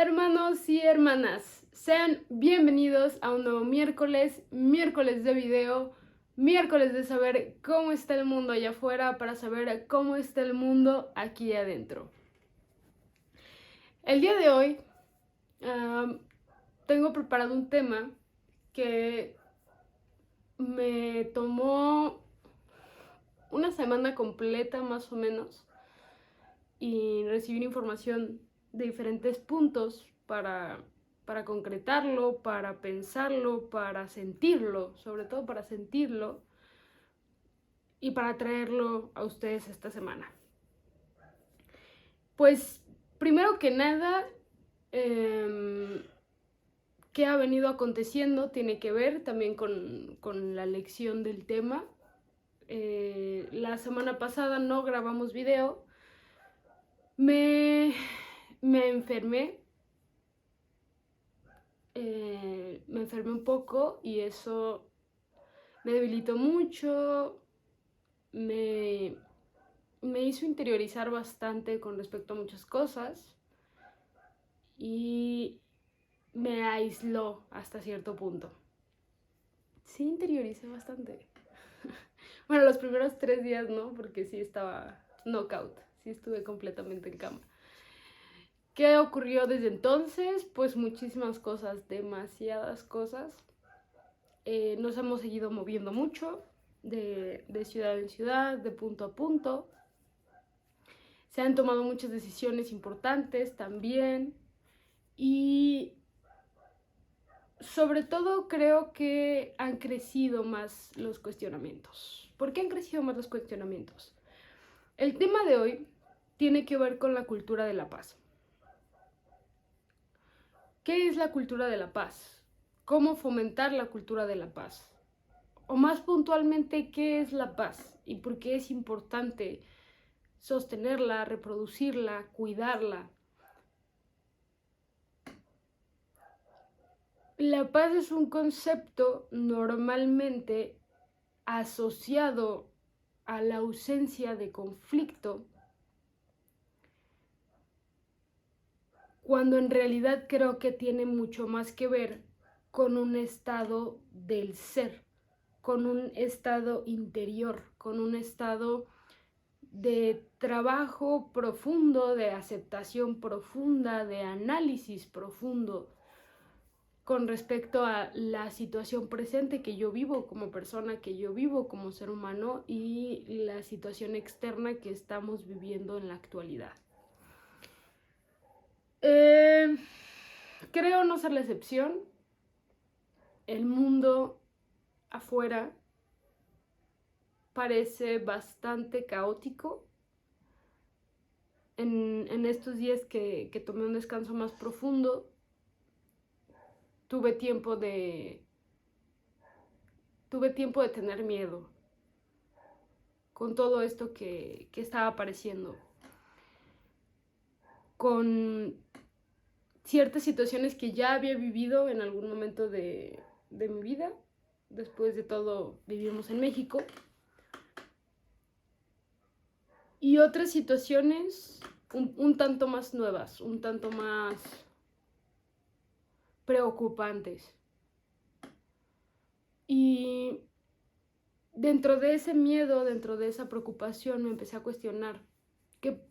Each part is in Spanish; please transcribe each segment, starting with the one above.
Hermanos y hermanas, sean bienvenidos a un nuevo miércoles de video, miércoles de saber cómo está el mundo allá afuera para saber cómo está el mundo aquí adentro. El día de hoy tengo preparado un tema que me tomó una semana completa más o menos y recibir información de diferentes puntos para concretarlo, para pensarlo, para sentirlo, sobre todo para sentirlo y para traerlo a ustedes esta semana. Pues primero que nada, qué ha venido aconteciendo tiene que ver también con la elección del tema. La semana pasada no grabamos video. Me enfermé. Me enfermé un poco y eso me debilitó mucho, me hizo interiorizar bastante con respecto a muchas cosas y me aisló hasta cierto punto. Sí, interioricé bastante. Bueno, los primeros 3 días no, porque sí estaba knockout, sí estuve completamente en cama. ¿Qué ocurrió desde entonces? Pues muchísimas cosas, demasiadas cosas. Nos hemos seguido moviendo mucho, de ciudad en ciudad, de punto a punto. Se han tomado muchas decisiones importantes también. Y sobre todo creo que han crecido más los cuestionamientos. ¿Por qué han crecido más los cuestionamientos? El tema de hoy tiene que ver con la cultura de la paz. ¿Qué es la cultura de la paz? ¿Cómo fomentar la cultura de la paz? O más puntualmente, ¿qué es la paz? ¿Y por qué es importante sostenerla, reproducirla, cuidarla? La paz es un concepto normalmente asociado a la ausencia de conflicto, cuando en realidad creo que tiene mucho más que ver con un estado del ser, con un estado interior, con un estado de trabajo profundo, de aceptación profunda, de análisis profundo con respecto a la situación presente que yo vivo como persona, que yo vivo como ser humano y la situación externa que estamos viviendo en la actualidad. Creo no ser la excepción. El mundo afuera parece bastante caótico. En estos días que tomé un descanso más profundo, tuve tiempo de tener miedo con todo esto que estaba apareciendo, con ciertas situaciones que ya había vivido en algún momento de mi vida. Después de todo, vivimos en México. Y otras situaciones un tanto más nuevas, un tanto más preocupantes. Y dentro de ese miedo, dentro de esa preocupación, me empecé a cuestionar qué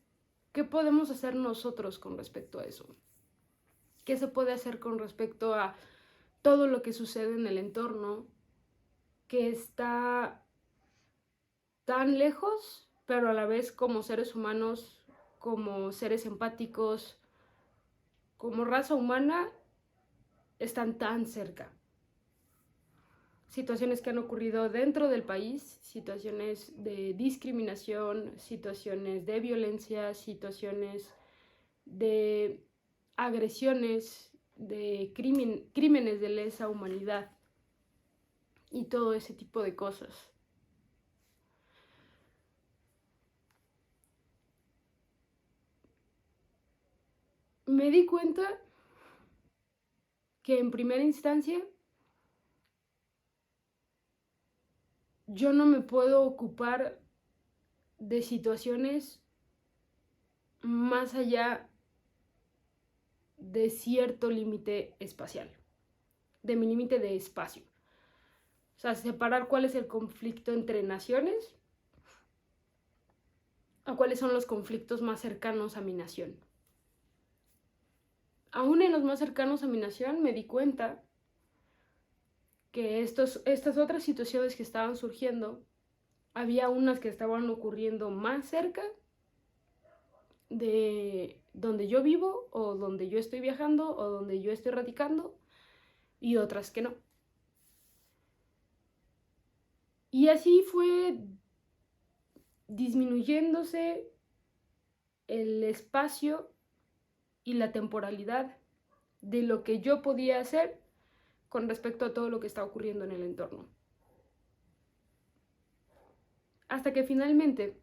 podemos hacer nosotros con respecto a eso. ¿Qué se puede hacer con respecto a todo lo que sucede en el entorno que está tan lejos, pero a la vez como seres humanos, como seres empáticos, como raza humana, están tan cerca? Situaciones que han ocurrido dentro del país, situaciones de discriminación, situaciones de violencia, situaciones de agresiones, de crímenes de lesa humanidad y todo ese tipo de cosas. Me di cuenta que en primera instancia yo no me puedo ocupar de situaciones más allá de cierto límite espacial, de mi límite de espacio. O sea, separar cuál es el conflicto entre naciones a cuáles son los conflictos más cercanos a mi nación. Aún en los más cercanos a mi nación me di cuenta que estas otras situaciones que estaban surgiendo, había unas que estaban ocurriendo más cerca de donde yo vivo o donde yo estoy viajando o donde yo estoy radicando y otras que no. Y así fue disminuyéndose el espacio y la temporalidad de lo que yo podía hacer con respecto a todo lo que está ocurriendo en el entorno. Hasta que finalmente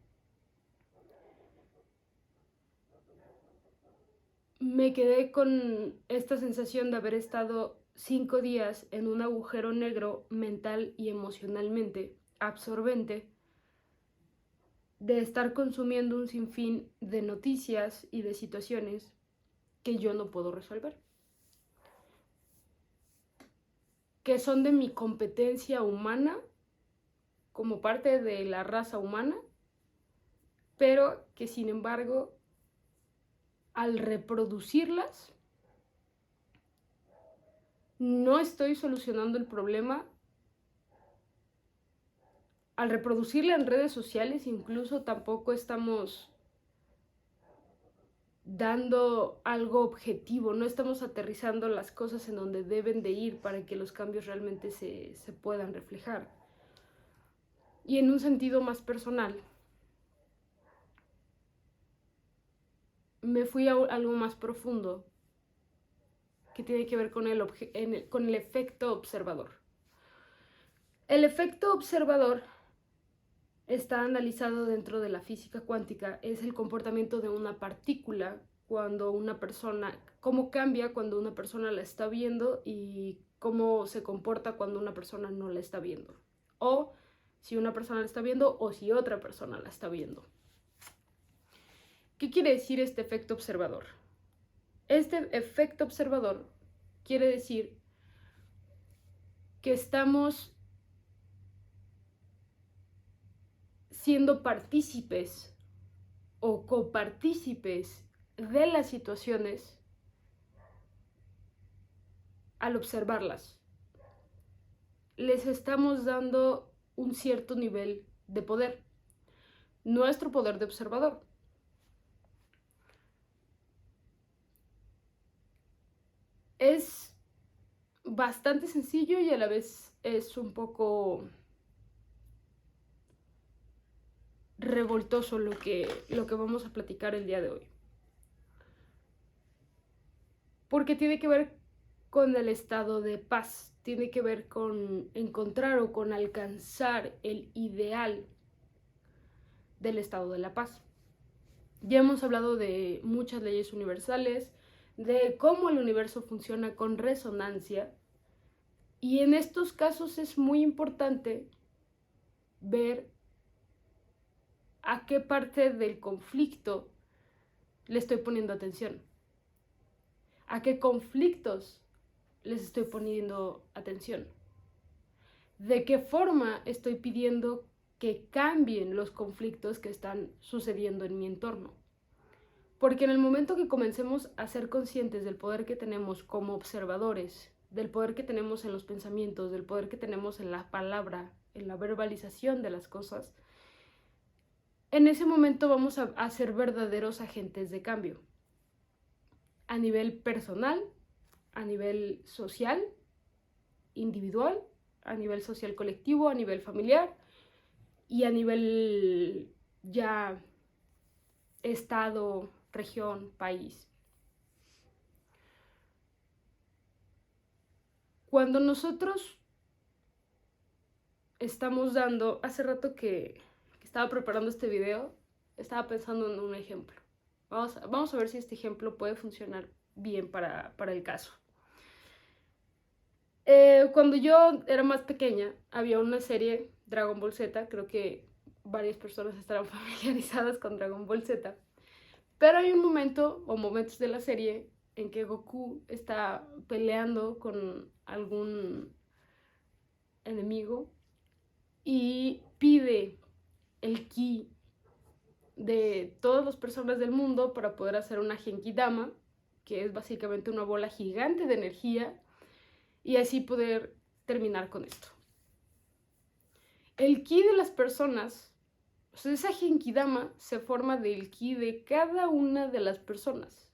me quedé con esta sensación de haber estado 5 días en un agujero negro mental y emocionalmente absorbente, de estar consumiendo un sinfín de noticias y de situaciones que yo no puedo resolver, que son de mi competencia humana como parte de la raza humana, pero que sin embargo, al reproducirlas, no estoy solucionando el problema. Al reproducirla en redes sociales, incluso tampoco estamos dando algo objetivo, no estamos aterrizando las cosas en donde deben de ir para que los cambios realmente se puedan reflejar. Y en un sentido más personal, me fui a algo más profundo que tiene que ver con el efecto observador. El efecto observador está analizado dentro de la física cuántica, es el comportamiento de una partícula cuando una persona, cómo cambia cuando una persona la está viendo y cómo se comporta cuando una persona no la está viendo. O si una persona la está viendo o si otra persona la está viendo. ¿Qué quiere decir este efecto observador? Este efecto observador quiere decir que estamos siendo partícipes o copartícipes de las situaciones al observarlas. Les estamos dando un cierto nivel de poder, nuestro poder de observador. Es bastante sencillo y a la vez es un poco revoltoso lo que vamos a platicar el día de hoy. Porque tiene que ver con el estado de paz, tiene que ver con encontrar o con alcanzar el ideal del estado de la paz. Ya hemos hablado de muchas leyes universales, de cómo el universo funciona con resonancia, y en estos casos es muy importante ver a qué parte del conflicto le estoy poniendo atención, a qué conflictos les estoy poniendo atención, de qué forma estoy pidiendo que cambien los conflictos que están sucediendo en mi entorno. Porque en el momento que comencemos a ser conscientes del poder que tenemos como observadores, del poder que tenemos en los pensamientos, del poder que tenemos en la palabra, en la verbalización de las cosas, en ese momento vamos a ser verdaderos agentes de cambio. A nivel personal, a nivel social, individual, a nivel social colectivo, a nivel familiar y a nivel ya estado, región, país. Cuando nosotros estamos dando, hace rato que estaba preparando este video, estaba pensando en un ejemplo. Vamos a ver si este ejemplo puede funcionar bien para el caso. Cuando yo era más pequeña, había una serie, Dragon Ball Z, creo que varias personas estarán familiarizadas con Dragon Ball Z, pero hay un momento o momentos de la serie en que Goku está peleando con algún enemigo y pide el ki de todas las personas del mundo para poder hacer una Genkidama, que es básicamente una bola gigante de energía, y así poder terminar con esto. El ki de las personas, o sea, esa Genkidama se forma del ki de cada una de las personas.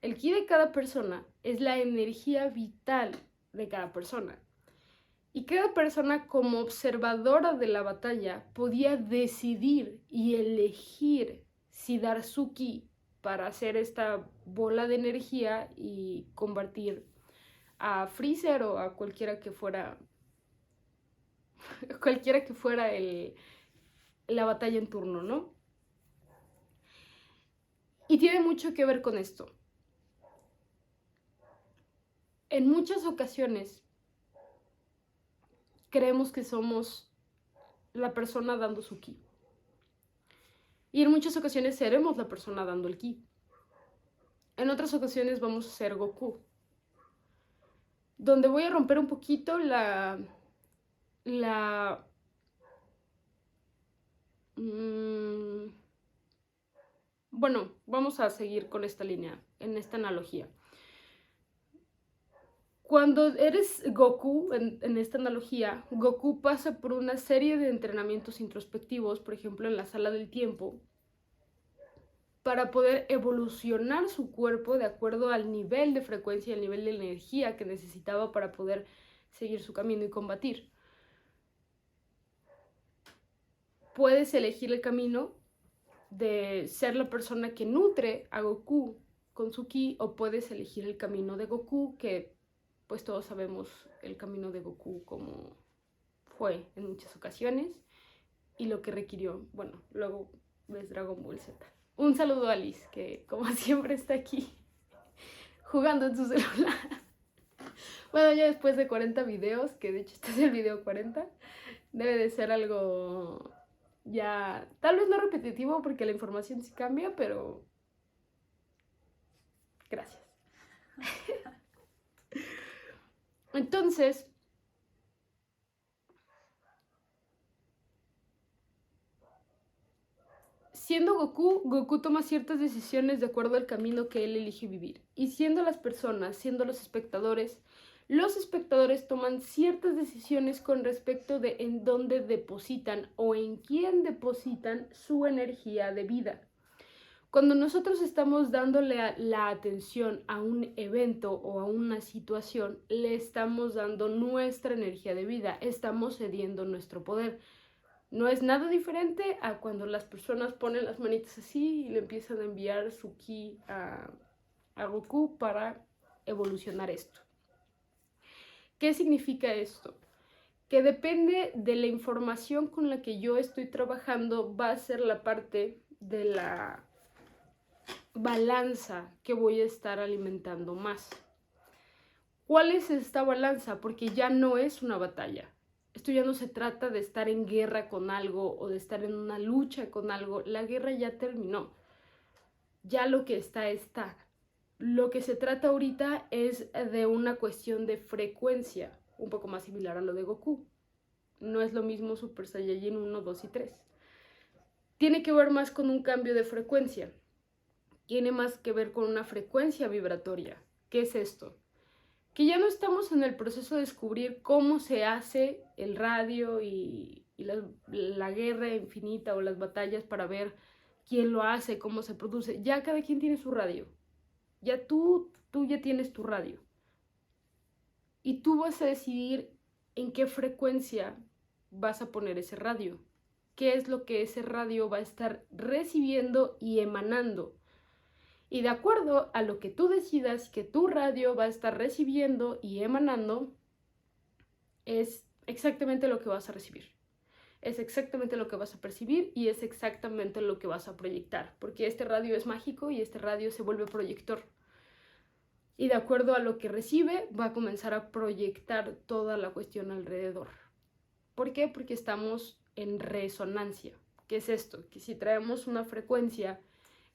El ki de cada persona es la energía vital de cada persona. Y cada persona, como observadora de la batalla, podía decidir y elegir si dar su ki para hacer esta bola de energía y convertir a Freezer o a cualquiera que fuera la batalla en turno, ¿no? Y tiene mucho que ver con esto. En muchas ocasiones creemos que somos la persona dando su ki. Y en muchas ocasiones seremos la persona dando el ki. En otras ocasiones vamos a ser Goku. Donde voy a romper un poquito bueno, vamos a seguir con esta línea, en esta analogía. Cuando eres Goku, en esta analogía, Goku pasa por una serie de entrenamientos introspectivos, por ejemplo, en la sala del tiempo, para poder evolucionar su cuerpo de acuerdo al nivel de frecuencia y al nivel de energía que necesitaba para poder seguir su camino y combatir. Puedes elegir el camino de ser la persona que nutre a Goku con su ki, o puedes elegir el camino de Goku, que pues todos sabemos el camino de Goku como fue en muchas ocasiones y lo que requirió. Bueno, luego ves Dragon Ball Z. Un saludo a Alice, que como siempre está aquí jugando en su celular. Bueno, ya después de 40 videos, que de hecho este es el video 40, debe de ser algo ya, tal vez no repetitivo porque la información sí cambia, pero gracias. Entonces, siendo Goku, Goku toma ciertas decisiones de acuerdo al camino que él elige vivir. Y siendo las personas, siendo los espectadores toman ciertas decisiones con respecto de en dónde depositan o en quién depositan su energía de vida. Cuando nosotros estamos dándole la atención a un evento o a una situación, le estamos dando nuestra energía de vida, estamos cediendo nuestro poder. No es nada diferente a cuando las personas ponen las manitas así y le empiezan a enviar su ki a Goku para evolucionar esto. ¿Qué significa esto? Que depende de la información con la que yo estoy trabajando, va a ser la parte de la balanza que voy a estar alimentando más. ¿Cuál es esta balanza? Porque ya no es una batalla. Esto ya no se trata de estar en guerra con algo o de estar en una lucha con algo. La guerra ya terminó. Ya lo que está, está. Lo que se trata ahorita es de una cuestión de frecuencia, un poco más similar a lo de Goku. No es lo mismo Super Saiyajin 1, 2 y 3. Tiene que ver más con un cambio de frecuencia. Tiene más que ver con una frecuencia vibratoria. ¿Qué es esto? Que ya no estamos en el proceso de descubrir cómo se hace el radio y la guerra infinita o las batallas para ver quién lo hace, cómo se produce. Ya cada quien tiene su radio. Ya tú ya tienes tu radio. Y tú vas a decidir en qué frecuencia vas a poner ese radio. ¿Qué es lo que ese radio va a estar recibiendo y emanando? Y de acuerdo a lo que tú decidas que tu radio va a estar recibiendo y emanando, es exactamente lo que vas a recibir. Es exactamente lo que vas a percibir y es exactamente lo que vas a proyectar. Porque este radio es mágico y este radio se vuelve proyector. Y de acuerdo a lo que recibe, va a comenzar a proyectar toda la cuestión alrededor. ¿Por qué? Porque estamos en resonancia. ¿Qué es esto? Que si traemos una frecuencia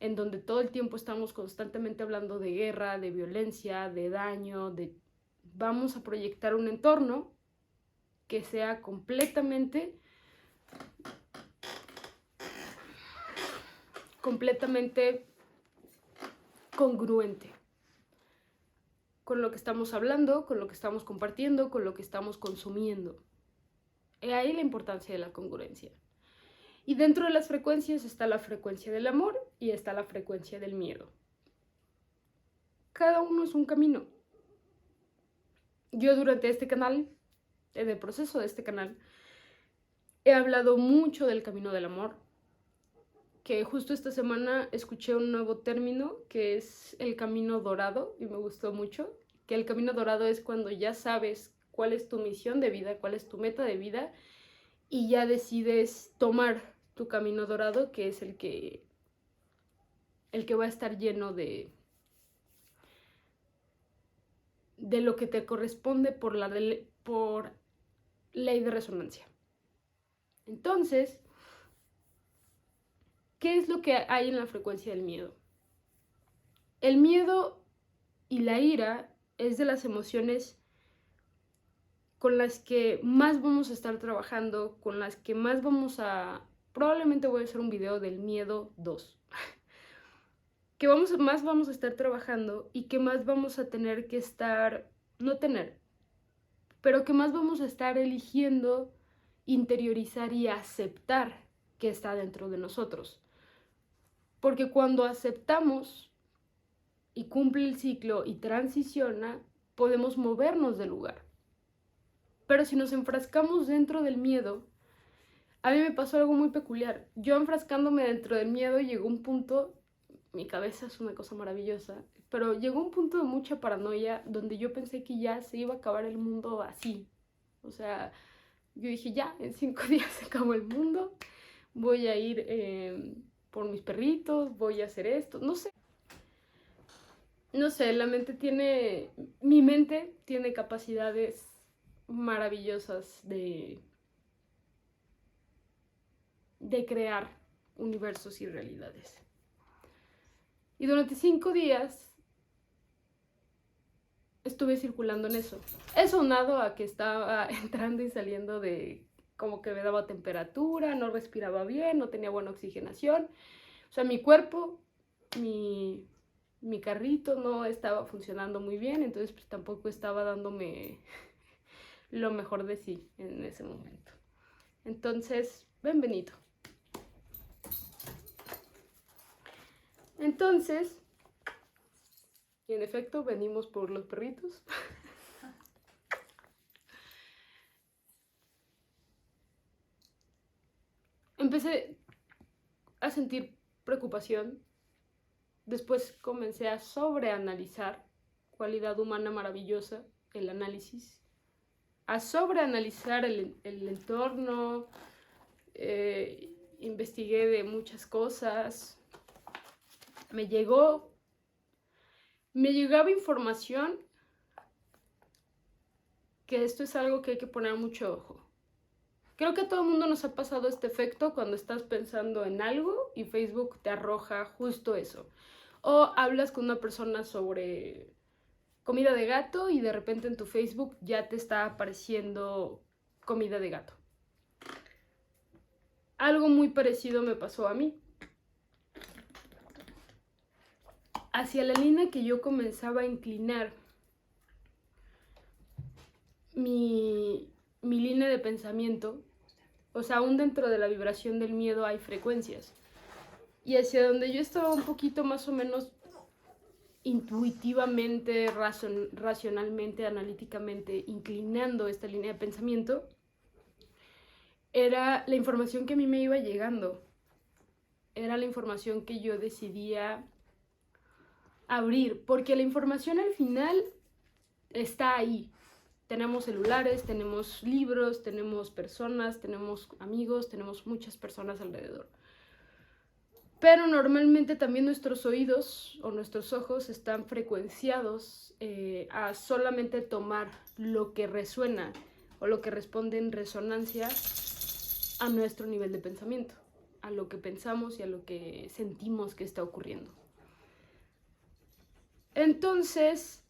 en donde todo el tiempo estamos constantemente hablando de guerra, de violencia, de daño, vamos a proyectar un entorno que sea completamente congruente con lo que estamos hablando, con lo que estamos compartiendo, con lo que estamos consumiendo. Y ahí la importancia de la congruencia. Y dentro de las frecuencias está la frecuencia del amor y está la frecuencia del miedo. Cada uno es un camino. Yo durante este canal, en el proceso de este canal, he hablado mucho del camino del amor, que justo esta semana escuché un nuevo término que es el camino dorado y me gustó mucho, que el camino dorado es cuando ya sabes cuál es tu misión de vida, cuál es tu meta de vida y ya decides tomar tu camino dorado, que es el que va a estar lleno de lo que te corresponde por ley de resonancia. Entonces, ¿qué es lo que hay en la frecuencia del miedo? El miedo y la ira es de las emociones con las que más vamos a estar trabajando, con las que más probablemente voy a hacer un video del miedo 2. Que más vamos a estar trabajando y que más vamos a tener que estar, pero que más vamos a estar eligiendo interiorizar y aceptar que está dentro de nosotros. Porque cuando aceptamos y cumple el ciclo y transiciona, podemos movernos del lugar. Pero si nos enfrascamos dentro del miedo, a mí me pasó algo muy peculiar. Yo enfrascándome dentro del miedo llegó un punto, mi cabeza es una cosa maravillosa, pero llegó un punto de mucha paranoia donde yo pensé que ya se iba a acabar el mundo así. O sea, yo dije ya, en 5 días se acabó el mundo, voy a ir por mis perritos, voy a hacer esto, no sé. No sé, mi mente tiene capacidades maravillosas de crear universos y realidades. Y durante 5 días estuve circulando en eso. He sonado a que estaba entrando y saliendo de como que me daba temperatura, no respiraba bien, no tenía buena oxigenación. O sea, mi cuerpo, mi carrito no estaba funcionando muy bien, entonces pues tampoco estaba dándome lo mejor de sí en ese momento. Entonces, bienvenido. Entonces, y en efecto, venimos por los perritos. Empecé a sentir preocupación. Después comencé a sobreanalizar, cualidad humana maravillosa, el análisis. A sobreanalizar el entorno. Investigué de muchas cosas. Me llegaba información que esto es algo que hay que poner mucho ojo. Creo que a todo el mundo nos ha pasado este efecto cuando estás pensando en algo y Facebook te arroja justo eso. O hablas con una persona sobre comida de gato y de repente en tu Facebook ya te está apareciendo comida de gato. Algo muy parecido me pasó a mí. Hacia la línea que yo comenzaba a inclinar mi línea de pensamiento, o sea, aún dentro de la vibración del miedo hay frecuencias. Y hacia donde yo estaba un poquito más o menos intuitivamente, racionalmente, analíticamente, inclinando esta línea de pensamiento, era la información que a mí me iba llegando. Era la información que yo decidía abrir, porque la información al final está ahí. Tenemos celulares, tenemos libros, tenemos personas, tenemos amigos, tenemos muchas personas alrededor. Pero normalmente también nuestros oídos o nuestros ojos están frecuenciados a solamente tomar lo que resuena o lo que responde en resonancia a nuestro nivel de pensamiento. a lo que pensamos y a lo que sentimos que está ocurriendo. Entonces,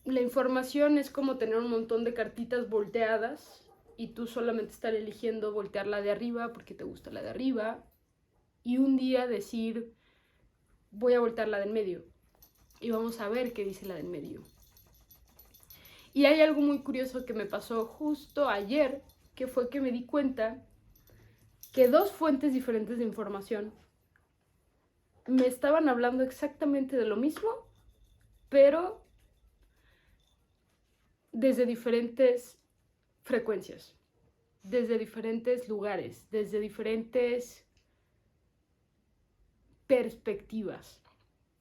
la información es como tener un montón de cartitas volteadas y tú solamente estar eligiendo voltear la de arriba porque te gusta la de arriba y un día decir, voy a voltear la del medio y vamos a ver qué dice la del medio. Y hay algo muy curioso que me pasó justo ayer, que fue que me di cuenta que dos fuentes diferentes de información me estaban hablando exactamente de lo mismo, pero desde diferentes frecuencias, desde diferentes lugares, desde diferentes perspectivas.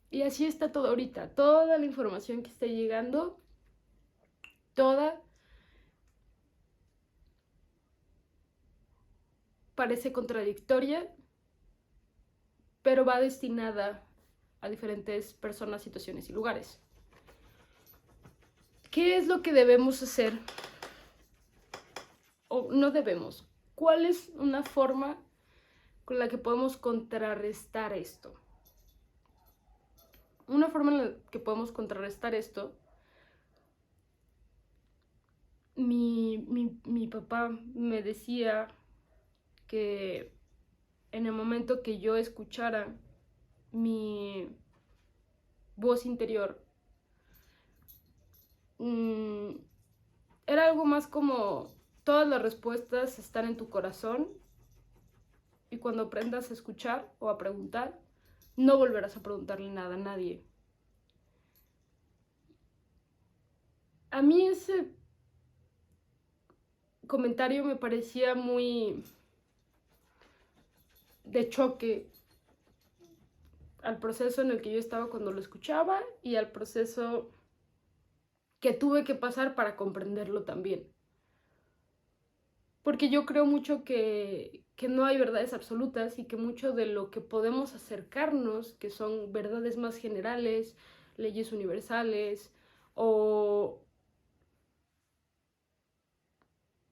Y así está todo ahorita. Toda la información que está llegando, toda parece contradictoria, pero va destinada a diferentes personas, situaciones y lugares. ¿Qué es lo que debemos hacer? O no debemos. ¿Cuál es una forma con la que podemos contrarrestar esto? Una forma en la que podemos contrarrestar esto, mi papá me decía que en el momento que yo escuchara mi voz interior, era algo más como todas las respuestas están en tu corazón y cuando aprendas a escuchar o a preguntar, no volverás a preguntarle nada a nadie. A mí ese comentario me parecía muy de choque al proceso en el que yo estaba cuando lo escuchaba y al proceso que tuve que pasar para comprenderlo también. Porque yo creo mucho que no hay verdades absolutas y que mucho de lo que podemos acercarnos, que son verdades más generales, leyes universales o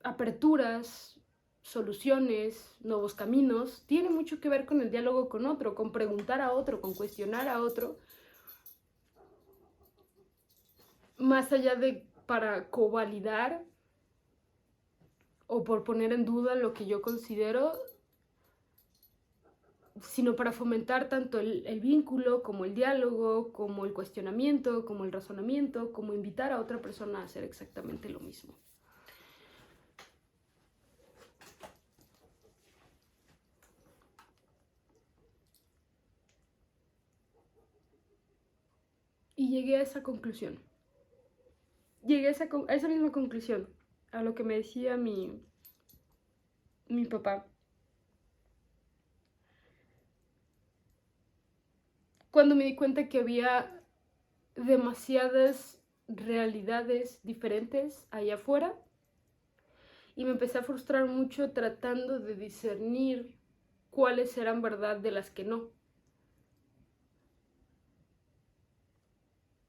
aperturas, soluciones, nuevos caminos, tiene mucho que ver con el diálogo con otro, con preguntar a otro, con cuestionar a otro, más allá de para covalidar o por poner en duda lo que yo considero, sino para fomentar tanto el vínculo, como el diálogo, como el cuestionamiento, como el razonamiento, como invitar a otra persona a hacer exactamente lo mismo. Y llegué a esa conclusión. Llegué a esa misma conclusión, a lo que me decía mi papá. Cuando me di cuenta que había demasiadas realidades diferentes allá afuera y me empecé a frustrar mucho tratando de discernir cuáles eran verdad de las que no.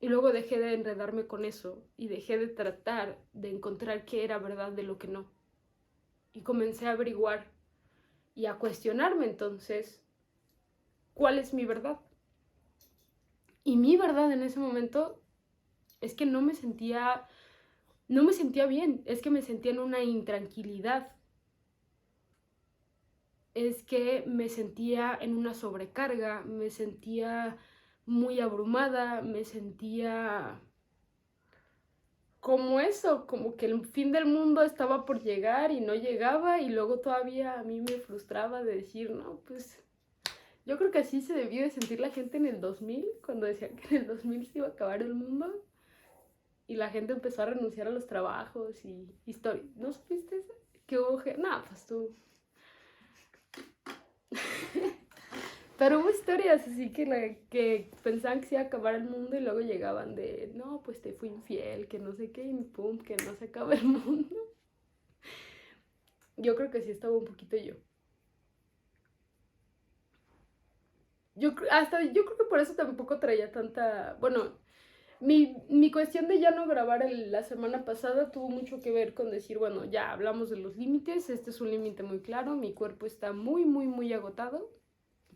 Y luego dejé de enredarme con eso y dejé de tratar de encontrar qué era verdad de lo que no. Y comencé a averiguar y a cuestionarme entonces cuál es mi verdad. Y mi verdad en ese momento es que no me sentía bien, es que me sentía en una intranquilidad, es que me sentía en una sobrecarga, me sentía muy abrumada, me sentía como eso, como que el fin del mundo estaba por llegar y no llegaba y luego todavía a mí me frustraba de decir, no, pues yo creo que así se debió de sentir la gente en el 2000, cuando decían que en el 2000 se iba a acabar el mundo y la gente empezó a renunciar a los trabajos y historia. ¿No supiste eso? Que hubo no, pues tú. Pero hubo historias así que pensaban que se iba a acabar el mundo y luego llegaban de, no, pues te fui infiel, que no sé qué, y pum, que no se acaba el mundo. Yo creo que sí estaba un poquito yo. Yo creo que por eso tampoco traía tanta, bueno, Mi cuestión de ya no grabar la semana pasada tuvo mucho que ver con decir, bueno, ya hablamos de los límites, este es un límite muy claro, mi cuerpo está muy, muy, muy agotado.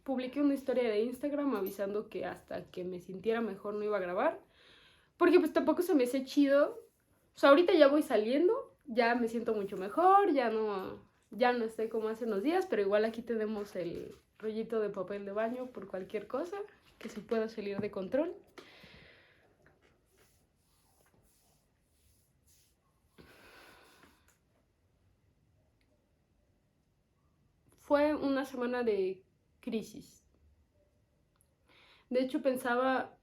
Publiqué una historia de Instagram avisando que hasta que me sintiera mejor no iba a grabar, porque pues tampoco se me hace chido. O sea, ahorita ya voy saliendo, ya me siento mucho mejor, ya no estoy como hace unos días, pero igual aquí tenemos el rollito de papel de baño por cualquier cosa que se pueda salir de control. Fue una semana de crisis. De hecho pensaba,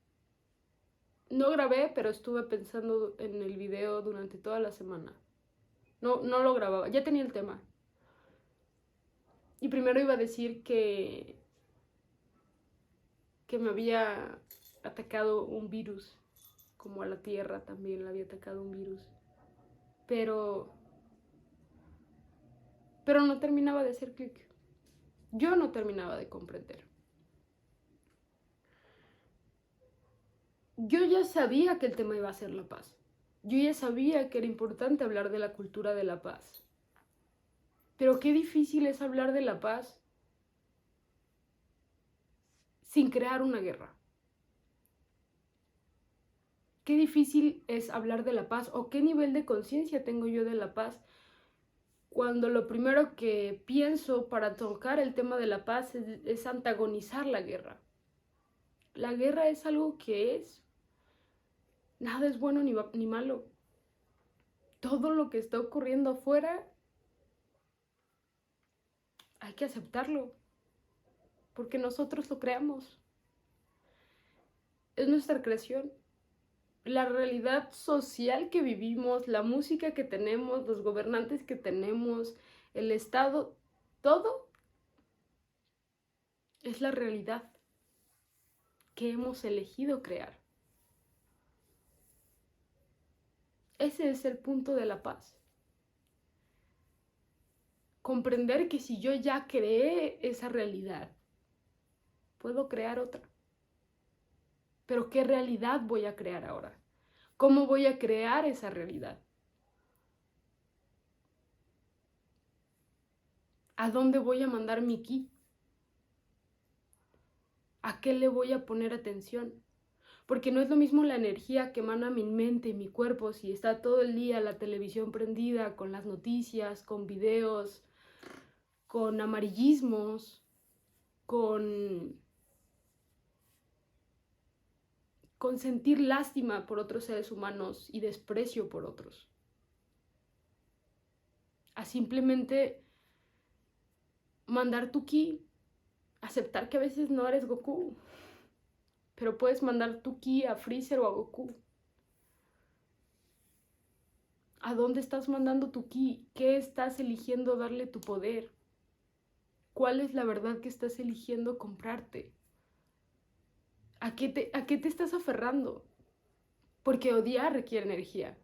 no grabé, pero estuve pensando en el video durante toda la semana. No lo grababa, ya tenía el tema. Y primero iba a decir que me había atacado un virus, como a la Tierra también le había atacado un virus. Pero no terminaba de hacer clic. Yo no terminaba de comprender. Yo ya sabía que el tema iba a ser la paz. Yo ya sabía que era importante hablar de la cultura de la paz. Pero qué difícil es hablar de la paz sin crear una guerra. Qué difícil es hablar de la paz o qué nivel de conciencia tengo yo de la paz cuando lo primero que pienso para tocar el tema de la paz es antagonizar la guerra. La guerra es algo que es. Nada es bueno ni malo. Todo lo que está ocurriendo afuera hay que aceptarlo, porque nosotros lo creamos. Es nuestra creación. La realidad social que vivimos, la música que tenemos, los gobernantes que tenemos, el Estado, todo es la realidad que hemos elegido crear. Ese es el punto de la paz. Comprender que si yo ya creé esa realidad, puedo crear otra. Pero ¿qué realidad voy a crear ahora? ¿Cómo voy a crear esa realidad? ¿A dónde voy a mandar mi ki? ¿A qué le voy a poner atención? Porque no es lo mismo la energía que emana mi mente y mi cuerpo si está todo el día la televisión prendida con las noticias, con videos, con amarillismos, con sentir lástima por otros seres humanos y desprecio por otros. A simplemente mandar tu ki, aceptar que a veces no eres Goku, pero puedes mandar tu ki a Freezer o a Goku. ¿A dónde estás mandando tu ki? ¿Qué estás eligiendo darle tu poder? ¿Cuál es la verdad que estás eligiendo comprarte? ¿A qué te estás aferrando? Porque odiar requiere energía.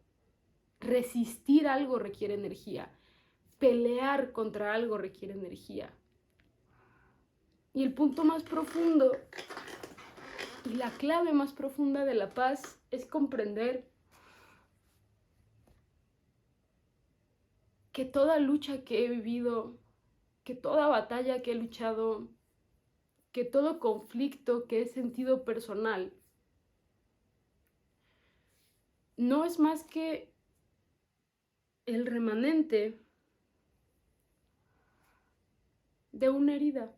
Resistir algo requiere energía. Pelear contra algo requiere energía. Y el punto más profundo y la clave más profunda de la paz es comprender que toda lucha que he vivido, que toda batalla que he luchado, que todo conflicto que he sentido personal, no es más que el remanente de una herida,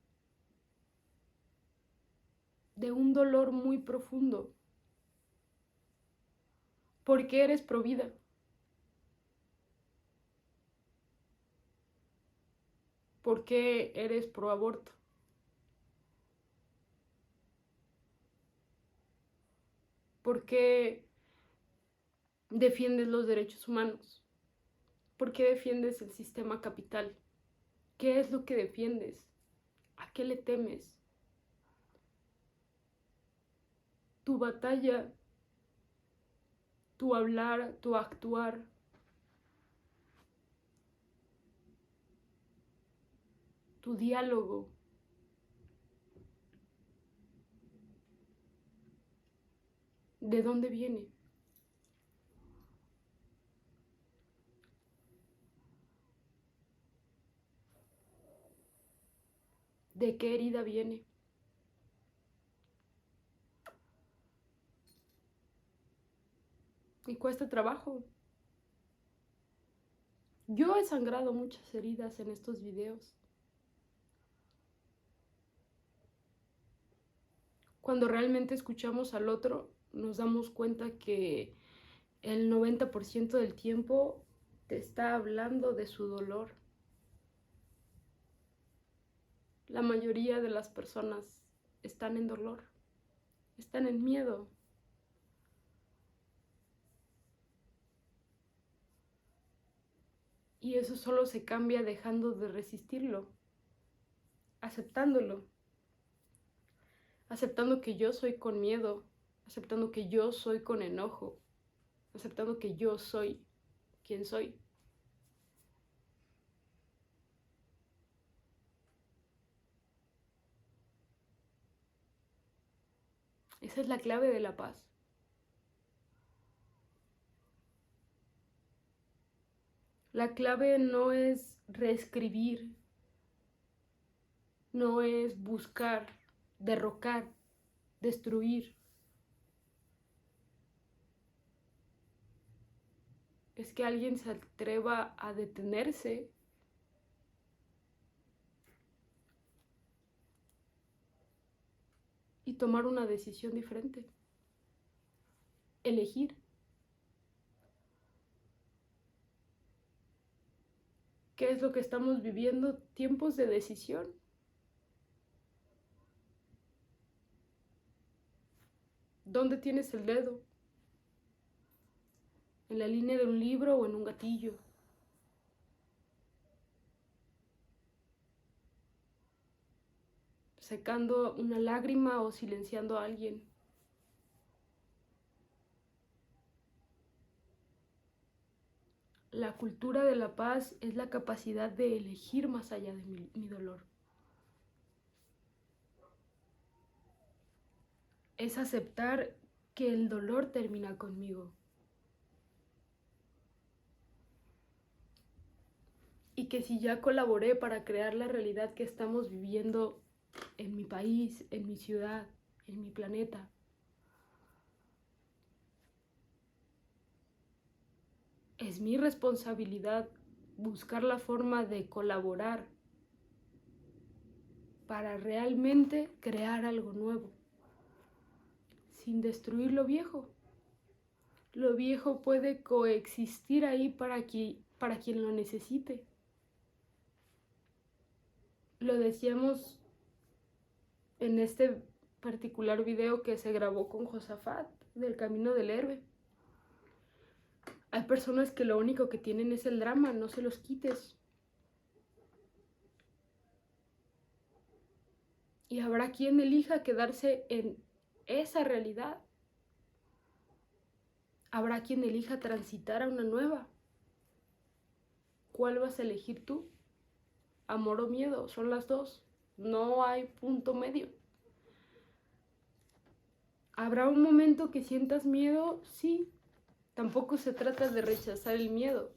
de un dolor muy profundo. ¿Por qué eres pro vida? ¿Por qué eres pro aborto? ¿Por qué defiendes los derechos humanos? ¿Por qué defiendes el sistema capital? ¿Qué es lo que defiendes? ¿A qué le temes? Tu batalla, tu hablar, tu actuar, tu diálogo, ¿De dónde viene? ¿De qué herida viene? Y cuesta trabajo. Yo he sangrado muchas heridas en estos videos. Cuando realmente escuchamos al otro, nos damos cuenta que el 90% del tiempo te está hablando de su dolor. La mayoría de las personas están en dolor, están en miedo. Y eso solo se cambia dejando de resistirlo, aceptándolo, aceptando que yo soy con miedo, aceptando que yo soy con enojo, aceptando que yo soy quien soy. Esa es la clave de la paz. La clave no es reescribir, no es buscar, derrocar, destruir. Es que alguien se atreva a detenerse y tomar una decisión diferente. Elegir. ¿Qué es lo que estamos viviendo? Tiempos de decisión. ¿Dónde tienes el dedo? ¿En la línea de un libro o en un gatillo? ¿Secando una lágrima o silenciando a alguien? La cultura de la paz es la capacidad de elegir más allá de mi dolor. Es aceptar que el dolor termina conmigo. Y que si ya colaboré para crear la realidad que estamos viviendo en mi país, en mi ciudad, en mi planeta, es mi responsabilidad buscar la forma de colaborar para realmente crear algo nuevo, sin destruir lo viejo. Lo viejo puede coexistir ahí para quien lo necesite. Lo decíamos en este particular video que se grabó con Josafat del Camino del Héroe. Hay personas que lo único que tienen es el drama, no se los quites. Y habrá quien elija quedarse en esa realidad. Habrá quien elija transitar a una nueva. ¿Cuál vas a elegir tú? Amor o miedo, son las dos. No hay punto medio. ¿Habrá un momento que sientas miedo? Sí. Tampoco se trata de rechazar el miedo.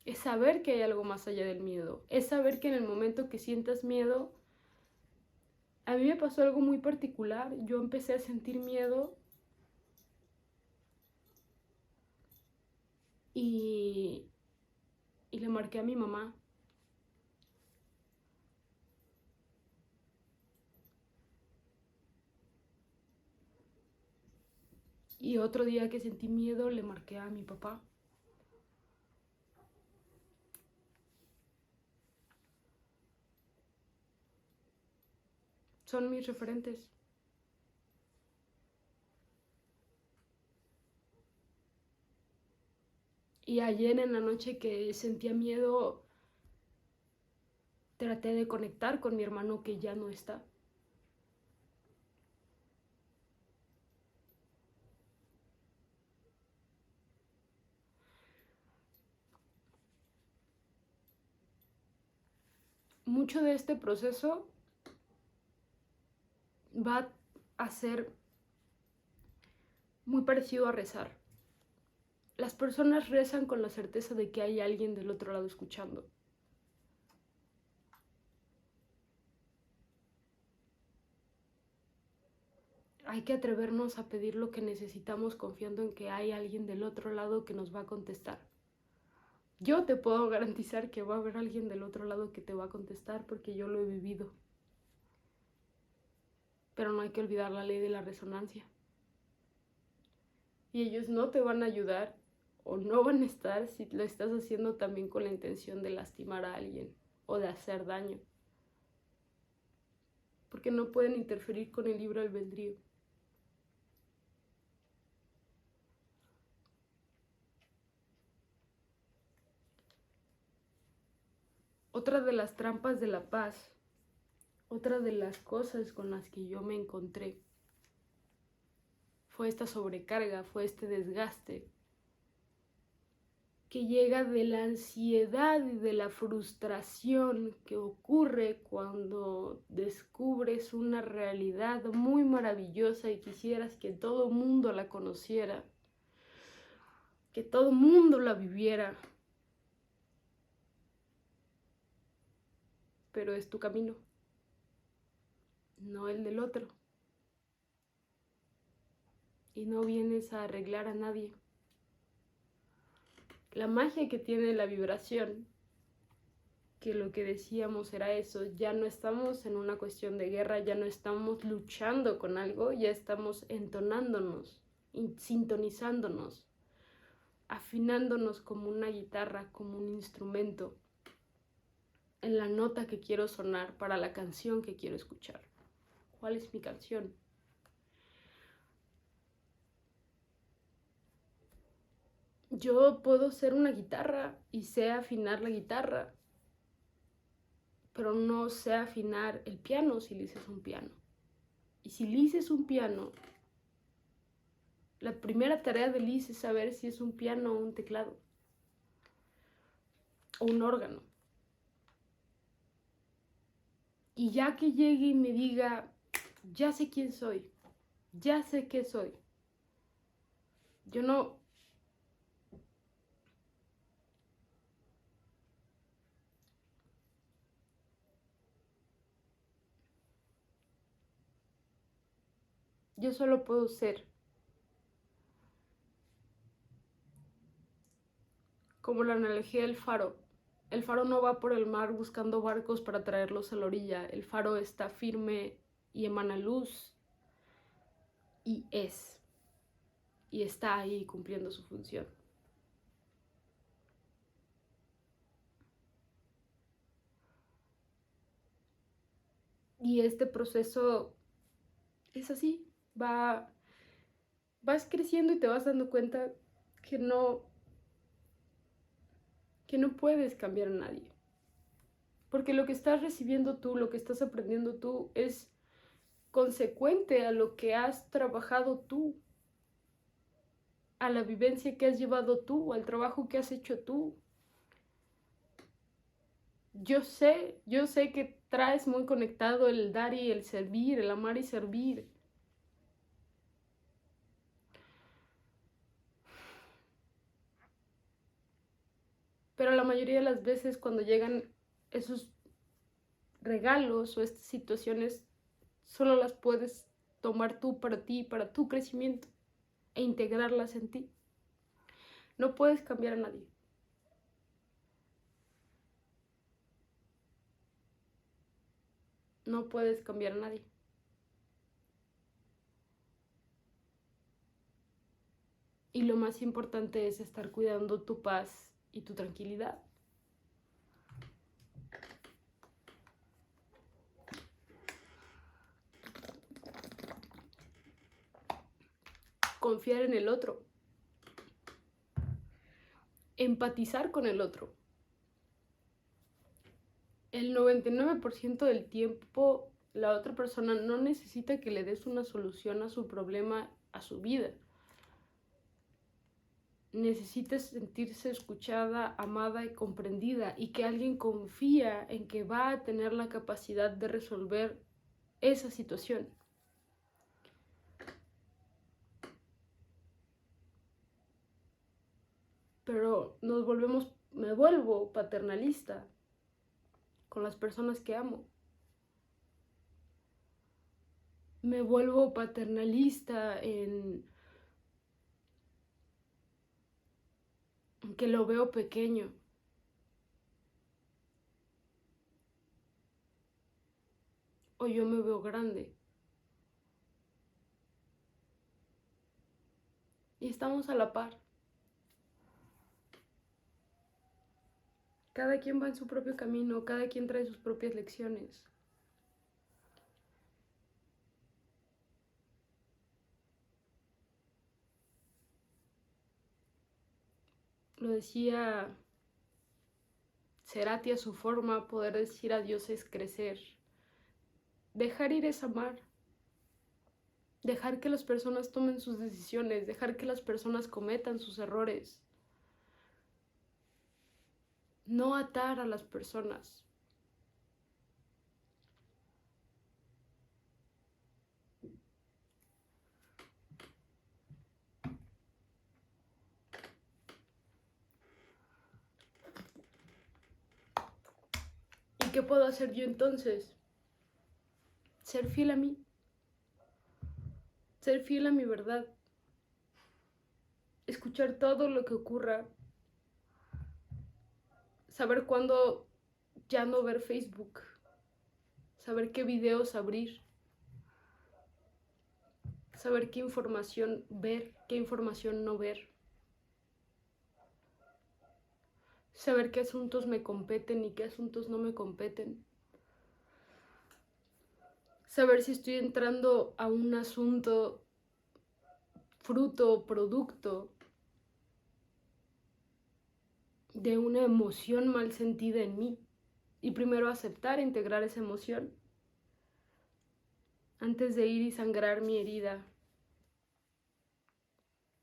Es saber que hay algo más allá del miedo. Es saber que en el momento que sientas miedo, a mí me pasó algo muy particular. Yo empecé a sentir miedo y le marqué a mi mamá. Y otro día que sentí miedo, le marqué a mi papá. Son mis referentes. Y ayer en la noche que sentía miedo, traté de conectar con mi hermano que ya no está. Mucho de este proceso va a ser muy parecido a rezar. Las personas rezan con la certeza de que hay alguien del otro lado escuchando. Hay que atrevernos a pedir lo que necesitamos confiando en que hay alguien del otro lado que nos va a contestar. Yo te puedo garantizar que va a haber alguien del otro lado que te va a contestar porque yo lo he vivido. Pero no hay que olvidar la ley de la resonancia. Y ellos no te van a ayudar o no van a estar si lo estás haciendo también con la intención de lastimar a alguien o de hacer daño. Porque no pueden interferir con el libre albedrío. Otra de las trampas de la paz, otra de las cosas con las que yo me encontré, fue esta sobrecarga, fue este desgaste que llega de la ansiedad y de la frustración que ocurre cuando descubres una realidad muy maravillosa y quisieras que todo mundo la conociera, que todo mundo la viviera. Pero es tu camino, no el del otro. Y no vienes a arreglar a nadie. La magia que tiene la vibración, que lo que decíamos era eso, ya no estamos en una cuestión de guerra, ya no estamos luchando con algo, ya estamos entonándonos, sintonizándonos, afinándonos como una guitarra, como un instrumento, en la nota que quiero sonar para la canción que quiero escuchar. ¿Cuál es mi canción? Yo puedo ser una guitarra y sé afinar la guitarra, pero no sé afinar el piano si Liz es un piano. Y si Liz es un piano, la primera tarea de Liz es saber si es un piano o un teclado, o un órgano. Y ya que llegue y me diga, ya sé quién soy, ya sé qué soy, yo no... Yo solo puedo ser. Como la analogía del faro. El faro no va por el mar buscando barcos para traerlos a la orilla. El faro está firme y emana luz y es. Y está ahí cumpliendo su función. Y este proceso es así. Vas creciendo y te vas dando cuenta que no puedes cambiar a nadie. Porque lo que estás recibiendo tú, lo que estás aprendiendo tú, es consecuente a lo que has trabajado tú, a la vivencia que has llevado tú, al trabajo que has hecho tú. Yo sé que traes muy conectado el dar y el servir, el amar y servir. Pero la mayoría de las veces cuando llegan esos regalos o estas situaciones, solo las puedes tomar tú, para tu crecimiento e integrarlas en ti. No puedes cambiar a nadie. No puedes cambiar a nadie. Y lo más importante es estar cuidando tu paz y tu tranquilidad. Confiar en el otro. Empatizar con el otro. El 99% del tiempo la otra persona no necesita que le des una solución a su problema, a su vida. Necesita sentirse escuchada, amada y comprendida, y que alguien confía en que va a tener la capacidad de resolver esa situación. pero me vuelvo paternalista con las personas que amo. Me vuelvo paternalista en que lo veo pequeño. O yo me veo grande. Y estamos a la par. Cada quien va en su propio camino, cada quien trae sus propias lecciones. Lo decía Cerati a su forma, poder decir adiós es crecer. Dejar ir es amar. Dejar que las personas tomen sus decisiones, dejar que las personas cometan sus errores. No atar a las personas. ¿Y qué puedo hacer yo entonces? Ser fiel a mí. Ser fiel a mi verdad. Escuchar todo lo que ocurra. Saber cuándo ya no ver Facebook. Saber qué videos abrir. Saber qué información ver, qué información no ver. Saber qué asuntos me competen y qué asuntos no me competen. Saber si estoy entrando a un asunto, fruto o producto de una emoción mal sentida en mí. Y primero aceptar e integrar esa emoción antes de ir y sangrar mi herida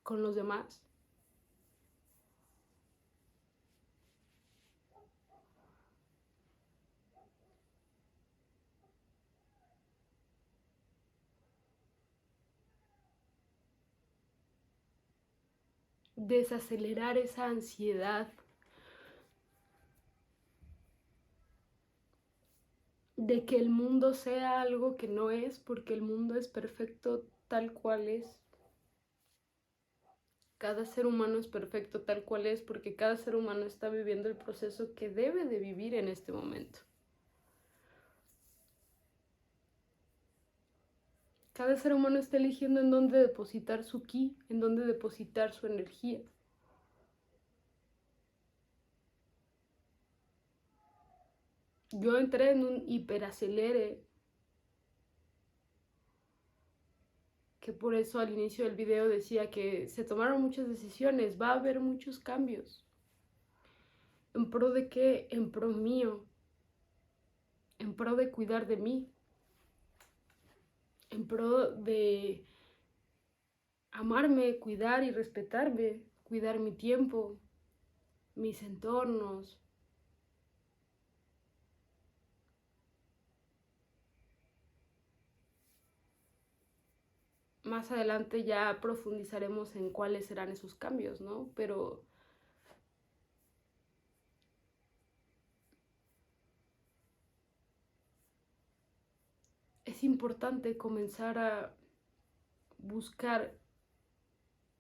con los demás. Desacelerar esa ansiedad de que el mundo sea algo que no es, porque el mundo es perfecto tal cual es. Cada ser humano es perfecto tal cual es, porque cada ser humano está viviendo el proceso que debe de vivir en este momento. Cada ser humano está eligiendo en dónde depositar su ki, en dónde depositar su energía. Yo entré en un hiperacelere, que por eso al inicio del video decía que se tomaron muchas decisiones, va a haber muchos cambios. ¿En pro de qué? En pro mío, en pro de cuidar de mí, en pro de amarme, cuidar y respetarme, cuidar mi tiempo, mis entornos. Más adelante ya profundizaremos en cuáles serán esos cambios, ¿no? Pero es importante comenzar a buscar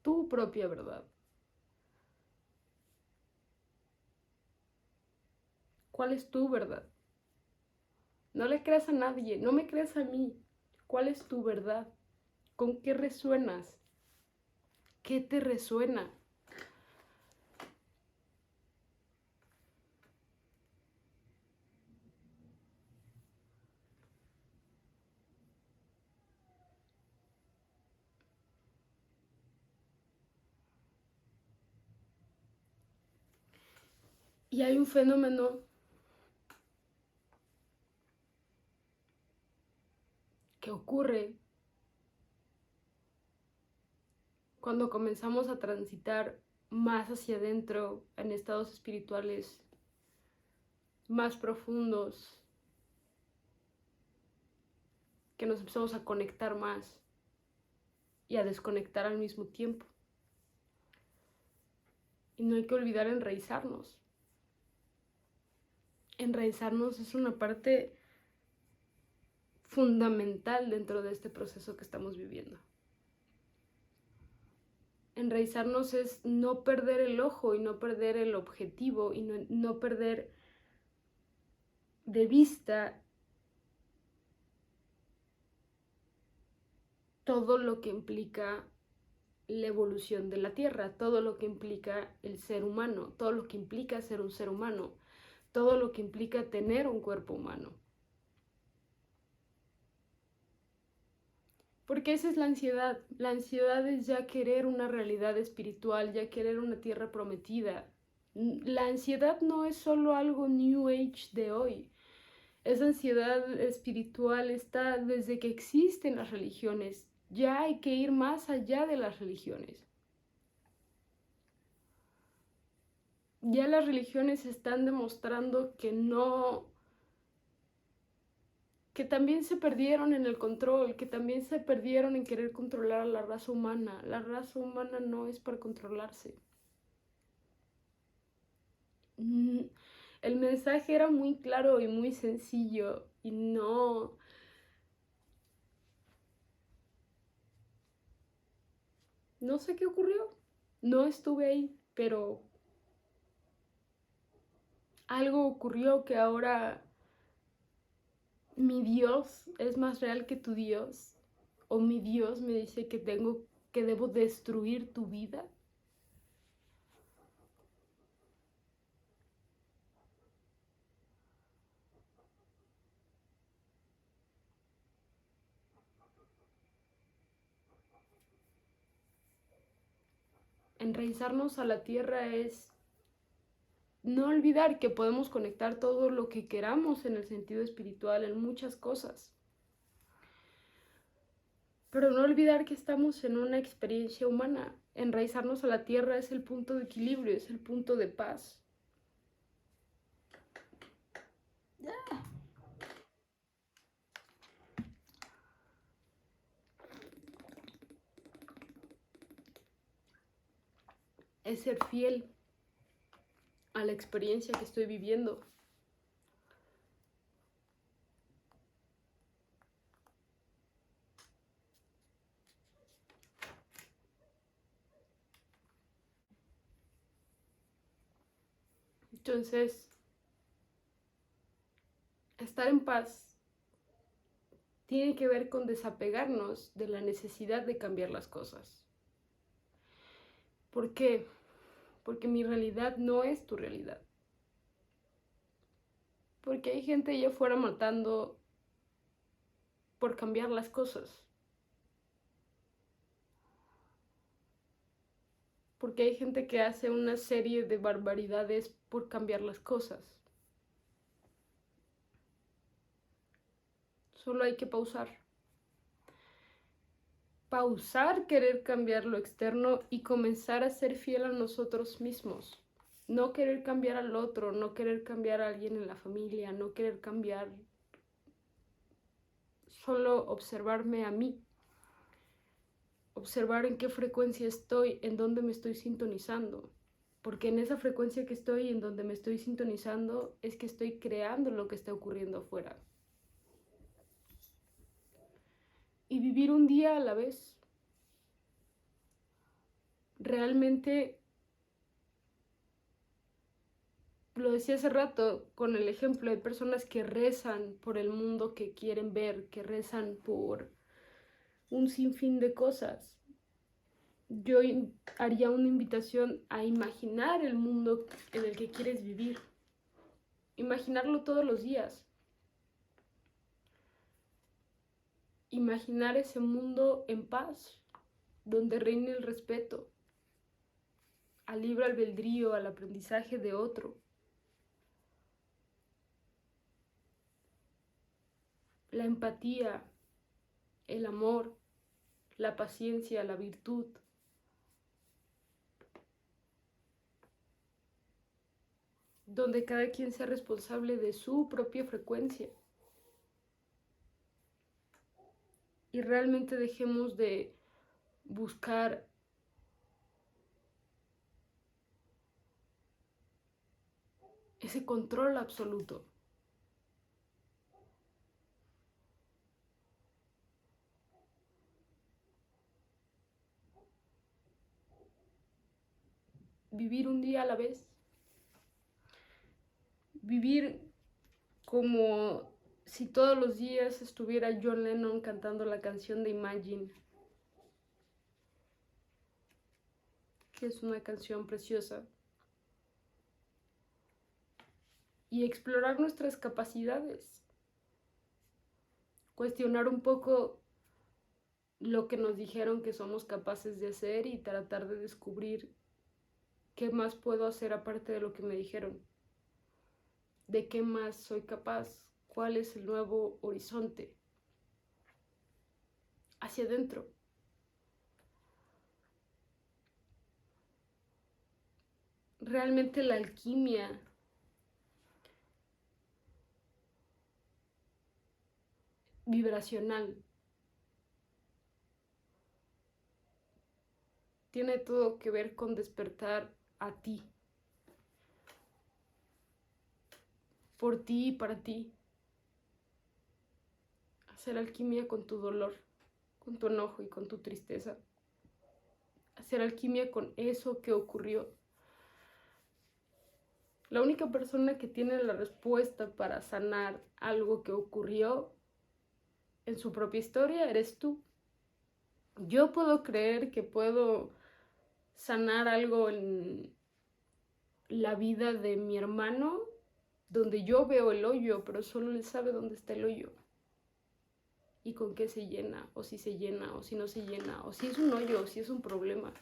tu propia verdad. ¿Cuál es tu verdad? No le creas a nadie, no me creas a mí. ¿Cuál es tu verdad? ¿Con qué resuenas? ¿Qué te resuena? Y hay un fenómeno que ocurre cuando comenzamos a transitar más hacia adentro en estados espirituales más profundos, que nos empezamos a conectar más y a desconectar al mismo tiempo. Y no hay que olvidar enraizarnos. Enraizarnos es una parte fundamental dentro de este proceso que estamos viviendo. Enraizarnos es no perder el ojo y no perder el objetivo y no perder de vista todo lo que implica la evolución de la Tierra, todo lo que implica el ser humano, todo lo que implica ser un ser humano, todo lo que implica tener un cuerpo humano. Porque esa es la ansiedad. La ansiedad es ya querer una realidad espiritual, ya querer una tierra prometida. La ansiedad no es solo algo New Age de hoy. Esa ansiedad espiritual está desde que existen las religiones. Ya hay que ir más allá de las religiones. Ya las religiones están demostrando que no, que también se perdieron en el control, que también se perdieron en querer controlar a la raza humana. La raza humana no es para controlarse. El mensaje era muy claro y muy sencillo y no sé qué ocurrió. No estuve ahí, pero algo ocurrió que ahora mi Dios es más real que tu Dios, o mi Dios me dice que debo destruir tu vida. Enraizarnos a la tierra es no olvidar que podemos conectar todo lo que queramos en el sentido espiritual, en muchas cosas. Pero no olvidar que estamos en una experiencia humana. Enraizarnos a la tierra es el punto de equilibrio, es el punto de paz. Es ser fiel a la experiencia que estoy viviendo. Entonces, estar en paz tiene que ver con desapegarnos de la necesidad de cambiar las cosas. ¿Por qué? Porque mi realidad no es tu realidad. Porque hay gente allá afuera matando por cambiar las cosas. Porque hay gente que hace una serie de barbaridades por cambiar las cosas. Solo hay que pausar. Pausar querer cambiar lo externo y comenzar a ser fiel a nosotros mismos. No querer cambiar al otro, no querer cambiar a alguien en la familia, no querer cambiar, solo observarme a mí. Observar en qué frecuencia estoy, en dónde me estoy sintonizando. Porque en esa frecuencia que estoy, en donde me estoy sintonizando, es que estoy creando lo que está ocurriendo afuera. Y vivir un día a la vez. Realmente, lo decía hace rato con el ejemplo, hay personas que rezan por el mundo que quieren ver, que rezan por un sinfín de cosas. Yo haría una invitación a imaginar el mundo en el que quieres vivir. Imaginarlo todos los días. Imaginar ese mundo en paz, donde reine el respeto, al libre albedrío, al aprendizaje de otro. La empatía, el amor, la paciencia, la virtud. Donde cada quien sea responsable de su propia frecuencia. Y realmente dejemos de buscar ese control absoluto. Vivir un día a la vez. Vivir como si todos los días estuviera John Lennon cantando la canción de Imagine, que es una canción preciosa. Y explorar nuestras capacidades. Cuestionar un poco lo que nos dijeron que somos capaces de hacer y tratar de descubrir qué más puedo hacer aparte de lo que me dijeron. ¿De qué más soy capaz? ¿Cuál es el nuevo horizonte? Hacia adentro. Realmente la alquimia vibracional tiene todo que ver con despertar a ti, por ti y para ti. Hacer alquimia con tu dolor, con tu enojo y con tu tristeza. Hacer alquimia con eso que ocurrió. La única persona que tiene la respuesta para sanar algo que ocurrió en su propia historia eres tú. Yo puedo creer que puedo sanar algo en la vida de mi hermano donde yo veo el hoyo, pero solo él sabe dónde está el hoyo y con qué se llena, o si se llena, o si no se llena, o si es un hoyo, o si es un problema.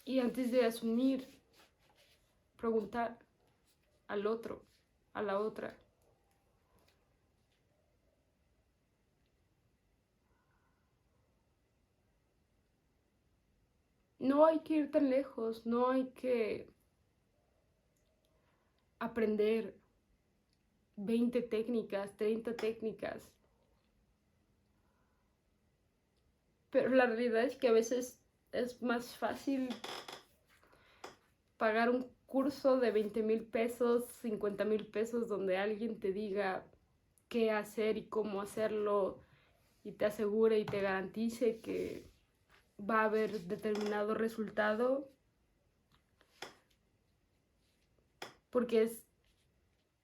Y antes de asumir, preguntar al otro, a la otra. No hay que ir tan lejos, no hay que aprender 20 técnicas, 30 técnicas. Pero la realidad es que a veces es más fácil pagar un curso de 20,000 pesos, 50,000 pesos, donde alguien te diga qué hacer y cómo hacerlo y te asegure y te garantice que va a haber determinado resultado, porque es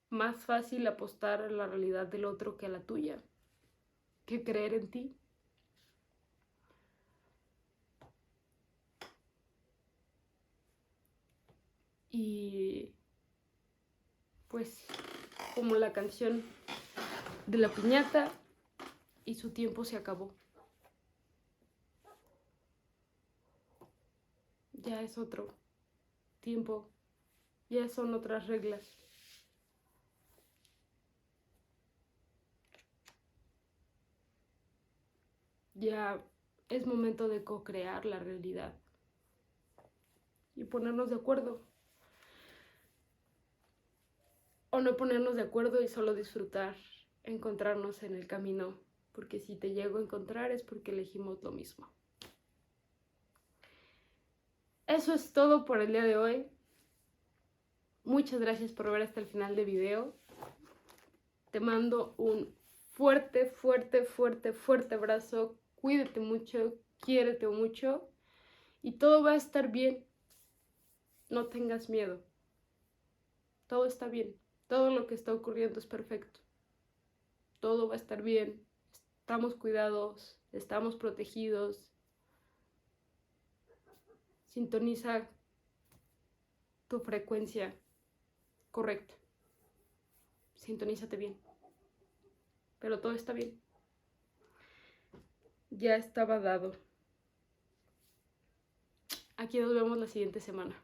más fácil apostar a la realidad del otro que a la tuya, que creer en ti. Y pues como la canción de la piñata, y su tiempo se acabó. Ya es otro tiempo, ya son otras reglas. Ya es momento de co-crear la realidad y ponernos de acuerdo. O no ponernos de acuerdo y solo disfrutar, encontrarnos en el camino, porque si te llego a encontrar es porque elegimos lo mismo. Eso es todo por el día de hoy. Muchas gracias por ver hasta el final del video. Te mando un fuerte, fuerte, fuerte, fuerte abrazo. Cuídate mucho, quiérete mucho y todo va a estar bien. No tengas miedo. Todo está bien. Todo lo que está ocurriendo es perfecto. Todo va a estar bien. Estamos cuidados, estamos protegidos. Sintoniza tu frecuencia correcta. Sintonízate bien. Pero todo está bien. Ya estaba dado. Aquí nos vemos la siguiente semana.